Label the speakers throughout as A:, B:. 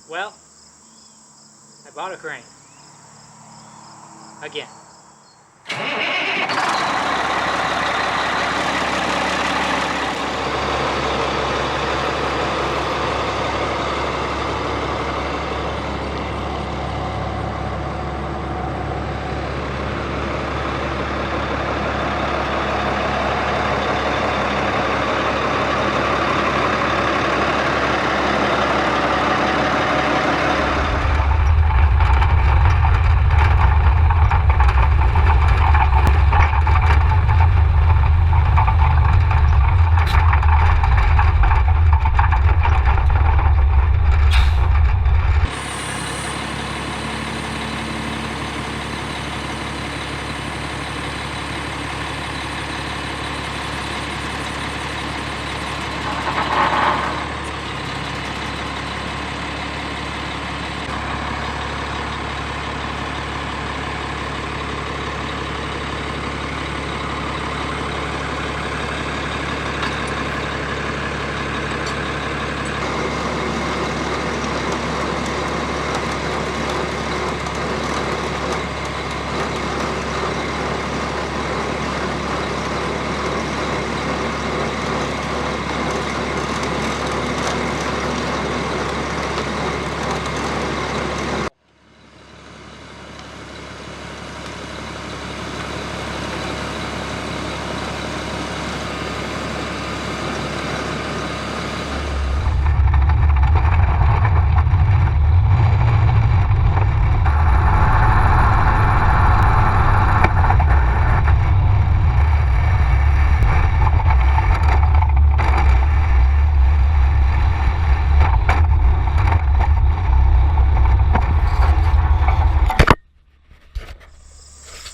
A: Well, I bought a crane. Again.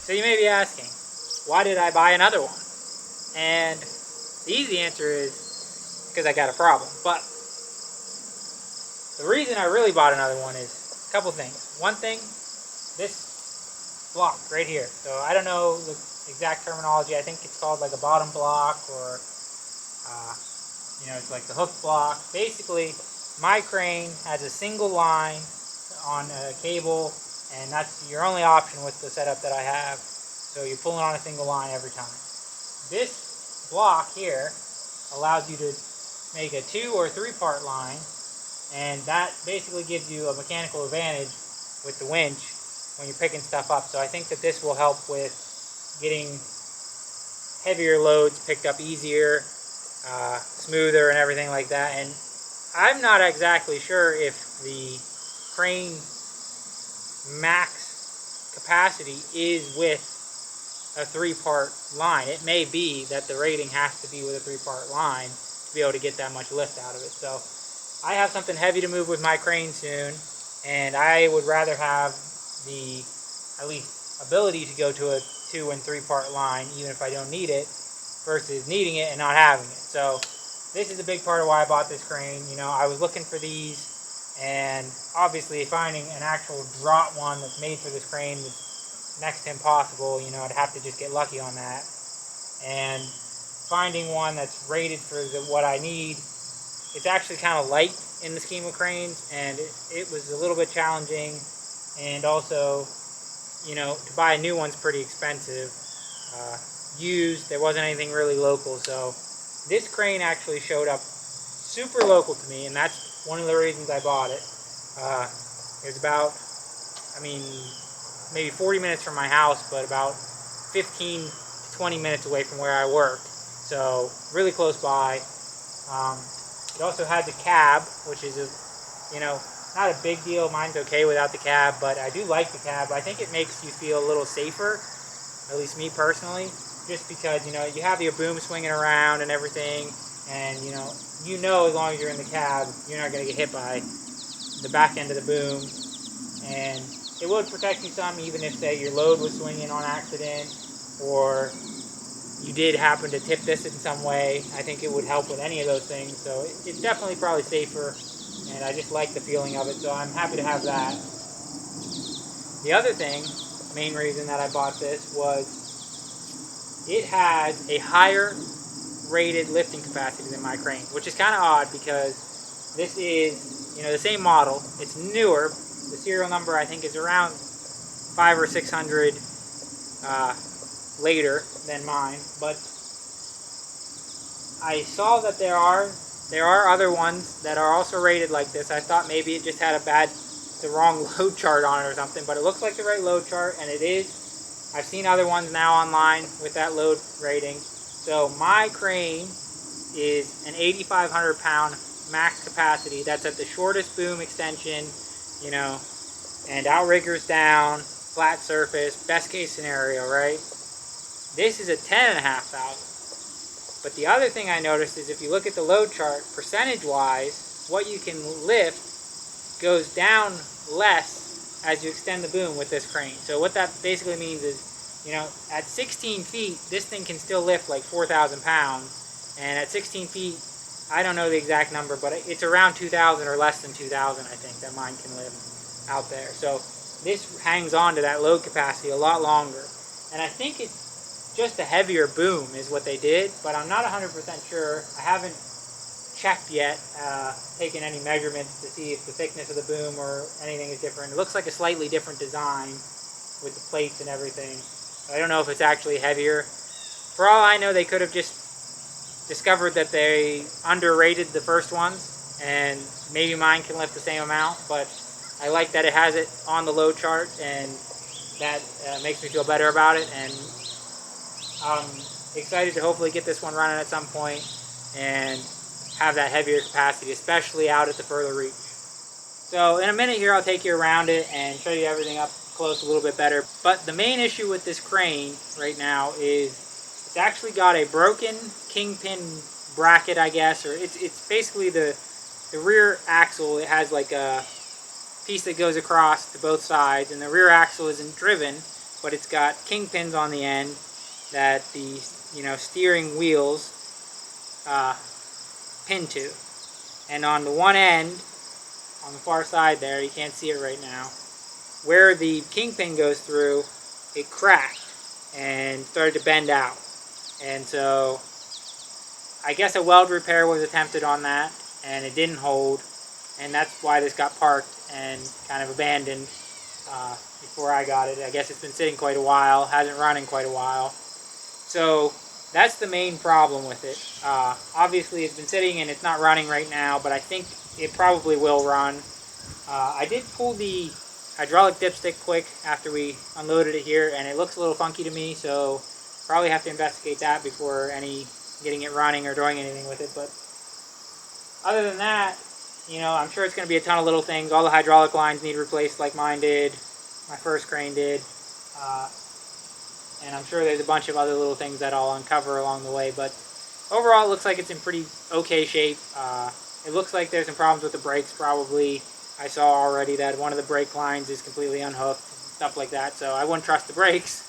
A: So you may be asking, why did I buy another one? And the easy answer is because I got a problem. But the reason I really bought another one is a couple things. One thing, this block right here. So I don't know the exact terminology. I think it's called like a bottom block, or it's like the hook block. Basically, my crane has a single line on a cable, and that's your only option with the setup that I have. So you're pulling on a single line every time. This block here allows you to make a 2 or 3 part line, and that basically gives you a mechanical advantage with the winch when you're picking stuff up. So I think that this will help with getting heavier loads picked up easier, smoother, and everything like that. And I'm not exactly sure if the crane max capacity is with a 3-part line. It may be that the rating has to be with a 3-part line to be able to get that much lift out of it. So I have something heavy to move with my crane soon, and I would rather have the at least ability to go to a 2 and 3-part line, even if I don't need it, versus needing it and not having it. So this is a big part of why I bought this crane. I was looking for these, and obviously finding an actual Drott one that's made for this crane was next to impossible. I'd have to just get lucky on that. And finding one that's rated for what I need, it's actually kind of light in the scheme of cranes, and it was a little bit challenging. And also, to buy a new one's pretty expensive. Used, there wasn't anything really local, so this crane actually showed up super local to me, and that's one of the reasons I bought it. It was about, maybe 40 minutes from my house, but about 15 to 20 minutes away from where I work, so really close by. It also had the cab, which is not a big deal. Mine's okay without the cab, but I do like the cab. I think it makes you feel a little safer, at least me personally, just because you have your boom swinging around and everything, and as long as you're in the cab, you're not going to get hit by the back end of the boom. And it would protect you some, even if, say, your load was swinging on accident, or you did happen to tip this in some way. I think it would help with any of those things. So it's definitely probably safer, and I just like the feeling of it, so I'm happy to have that. The other thing, main reason that I bought this, was it has a higher rated lifting capacity than my crane, which is kind of odd because this is you know, the same model. It's newer. The serial number I think is around 500 or 600 later than mine, but I saw that there are other ones that are also rated like this. I thought maybe it just had the wrong load chart on it or something, but it looks like the right load chart, and it is. I've seen other ones now online with that load rating. So my crane is an 8,500 pound max capacity. That's at the shortest boom extension, you know, and outriggers down, flat surface, best case scenario, right? This is a 10,500. But the other thing I noticed is if you look at the load chart, percentage-wise, what you can lift goes down less as you extend the boom with this crane. So what that basically means is, you know, at 16 feet, this thing can still lift like 4,000 pounds. And at 16 feet, I don't know the exact number, but it's around 2,000 or less than 2,000, I think, that mine can lift out there. So this hangs on to that load capacity a lot longer. And I think it's just a heavier boom is what they did, but I'm not 100% sure. I haven't checked yet, taken any measurements to see if the thickness of the boom or anything is different. It looks like a slightly different design with the plates and everything. I don't know if it's actually heavier. For all I know, they could have just discovered that they underrated the first ones, and maybe mine can lift the same amount, but I like that it has it on the load chart, and that makes me feel better about it. And I'm excited to hopefully get this one running at some point and have that heavier capacity, especially out at the further reach. So in a minute here, I'll take you around it and show you everything up close a little bit better. But the main issue with this crane right now is it's actually got a broken kingpin bracket, I guess, or it's basically the rear axle. It has like a piece that goes across to both sides, and the rear axle isn't driven, but it's got kingpins on the end that the steering wheels pin to. And on the one end, on the far side there, you can't see it right now, where the kingpin goes through, it cracked and started to bend out. And so I guess a weld repair was attempted on that, and it didn't hold, and that's why this got parked and kind of abandoned before I got it. I guess it's been sitting quite a while, hasn't run in quite a while. So that's the main problem with it. Obviously it's been sitting and it's not running right now, but I think it probably will run. I did pull the hydraulic dipstick quick after we unloaded it here, and it looks a little funky to me, so probably have to investigate that before getting it running or doing anything with it. But other than that, you know, I'm sure it's going to be a ton of little things. All the hydraulic lines need replaced like mine did, my first crane did. And I'm sure there's a bunch of other little things that I'll uncover along the way. But overall, it looks like it's in pretty okay shape. It looks like there's some problems with the brakes probably. I saw already that one of the brake lines is completely unhooked, stuff like that. So I wouldn't trust the brakes.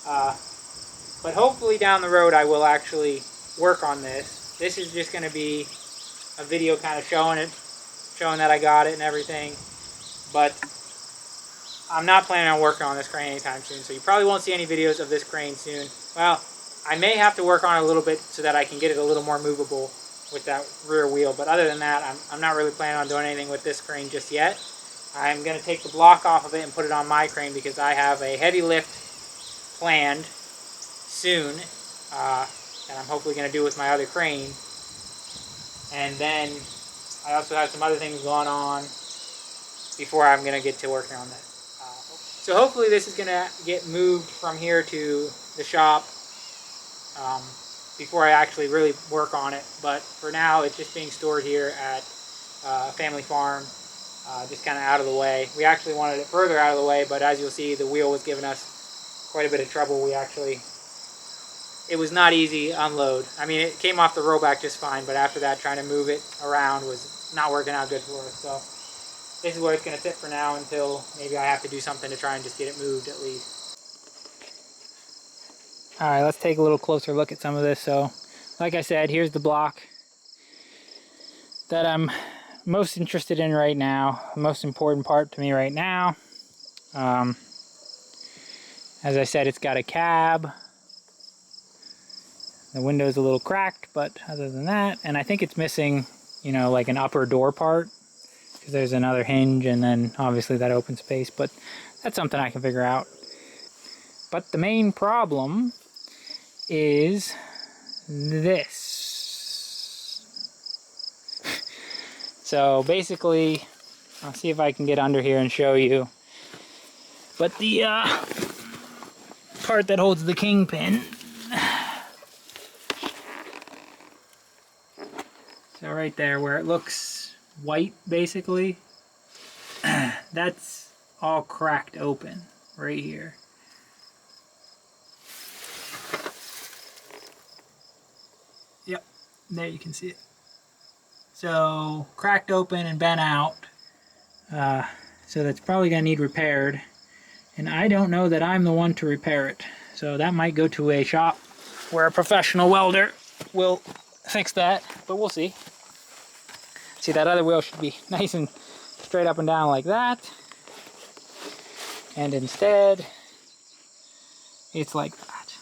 A: But hopefully down the road I will actually work on this. This is just going to be a video kind of showing that I got it and everything. But I'm not planning on working on this crane anytime soon, so you probably won't see any videos of this crane soon. Well, I may have to work on it a little bit so that I can get it a little more movable with that rear wheel, but other than that, I'm not really planning on doing anything with this crane just yet. I'm going to take the block off of it and put it on my crane because I have a heavy lift planned soon that I'm hopefully going to do with my other crane. And then I also have some other things going on before I'm going to get to working on that. So hopefully this is going to get moved from here to the shop before I actually really work on it. But for now, it's just being stored here at a family farm, just kind of out of the way. We actually wanted it further out of the way, but as you'll see, the wheel was giving us quite a bit of trouble. It was not easy to unload. I mean, it came off the rollback just fine, but after that, trying to move it around was not working out good for us. So this is where it's going to sit for now until maybe I have to do something to try and just get it moved at least. Alright, let's take a little closer look at some of this. So, like I said, here's the block that I'm most interested in right now. The most important part to me right now. As I said, it's got a cab. The window's a little cracked, but other than that, and I think it's missing, you know, like an upper door part. because there's another hinge and then obviously that open space, but that's something I can figure out. But the main problem is this. So basically, I'll see if I can get under here and show you. But the part that holds the kingpin, so right there where it looks white basically, that's all cracked open right here. Yep, there you can see it. So cracked open and bent out. So that's probably gonna need repaired. And I don't know that I'm the one to repair it. So that might go to a shop where a professional welder will fix that, but we'll see. See, that other wheel should be nice and straight up and down like that. And instead, it's like that.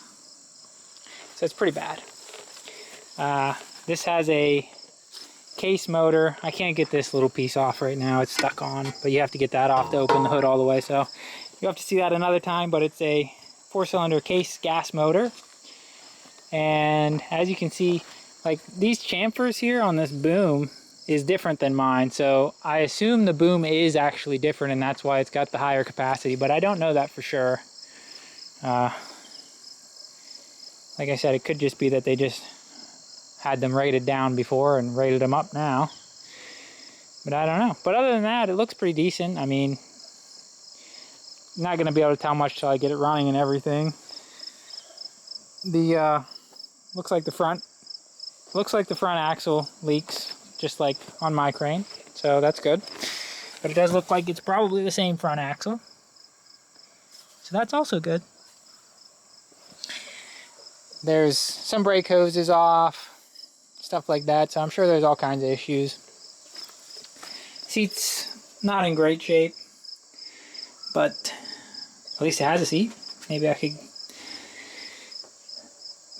A: So it's pretty bad. This has a case motor. I can't get this little piece off right now. It's stuck on, but you have to get that off to open the hood all the way. So you'll have to see that another time, but it's a 4-cylinder case gas motor. And as you can see, like these chamfers here on this boom is different than mine. So I assume the boom is actually different and that's why it's got the higher capacity, but I don't know that for sure. Like I said, it could just be that they just had them rated down before and rated them up now. But I don't know. But other than that, it looks pretty decent. I mean, I'm not going to be able to tell much till I get it running and everything. The looks like the front axle leaks just like on my crane, so that's good. But it does look like it's probably the same front axle, so that's also good. There's some brake hoses off, stuff like that, so I'm sure there's all kinds of issues. Seat's not in great shape, but at least it has a seat. Maybe I could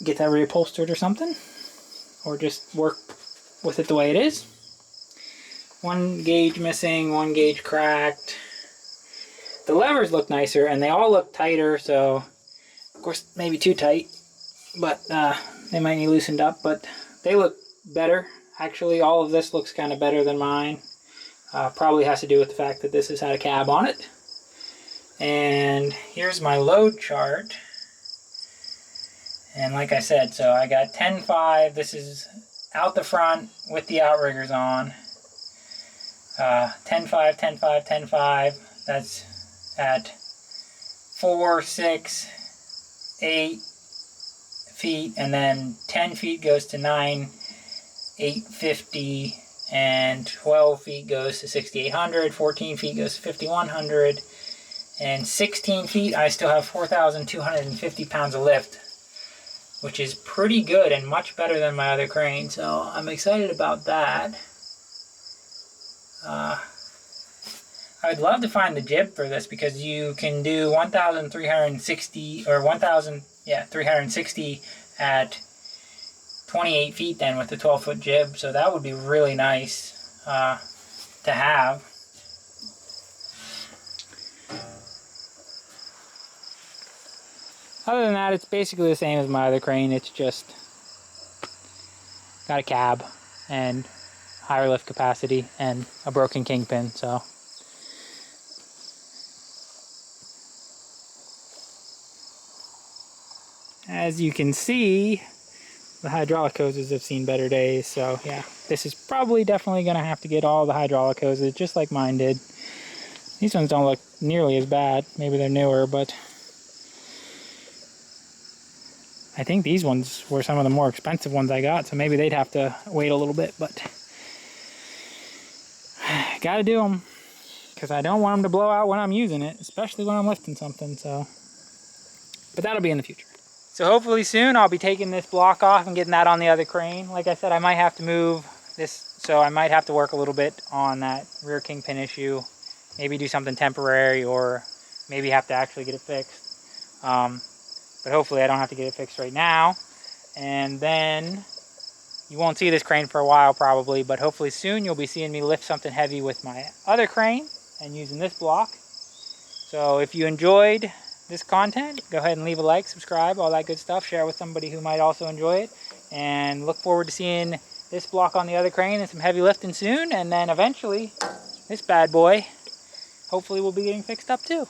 A: get that reupholstered or something, or just work with it the way it is. One gauge missing, one gauge cracked. The levers look nicer and they all look tighter, so of course maybe too tight, but they might need loosened up, but they look better. Actually, all of this looks kind of better than mine. Probably has to do with the fact that this has had a cab on it. And here's my load chart. And like I said, so I got 10.5. This is out the front with the outriggers on. 10.5, 10.5, 10.5. That's at 4, 6, 8 feet, and then 10 feet goes to 9, 850, and 12 feet goes to 6,800. 14 feet goes to 5,100, and 16 feet I still have 4,250 pounds of lift, which is pretty good and much better than my other crane, so I'm excited about that. I'd love to find the jib for this because you can do 1,360 or 360 at 28 feet then with the 12-foot jib, so that would be really nice to have. Other than that, it's basically the same as my other crane. It's just got a cab and higher lift capacity and a broken kingpin, so. As you can see, the hydraulic hoses have seen better days, so yeah, this is probably definitely going to have to get all the hydraulic hoses, just like mine did. These ones don't look nearly as bad. Maybe they're newer, but I think these ones were some of the more expensive ones I got, so maybe they'd have to wait a little bit, but gotta do them, because I don't want them to blow out when I'm using it, especially when I'm lifting something, so. But that'll be in the future. So hopefully soon I'll be taking this block off and getting that on the other crane. Like I said, I might have to move this, so I might have to work a little bit on that rear kingpin issue. Maybe do something temporary, or maybe have to actually get it fixed. But hopefully I don't have to get it fixed right now. And then You won't see this crane for a while probably, but hopefully soon you'll be seeing me lift something heavy with my other crane and using this block. So if you enjoyed this content, go ahead and leave a like, subscribe, all that good stuff. Share with somebody who might also enjoy it. And look forward to seeing this block on the other crane and some heavy lifting soon. And then eventually, this bad boy hopefully will be getting fixed up too.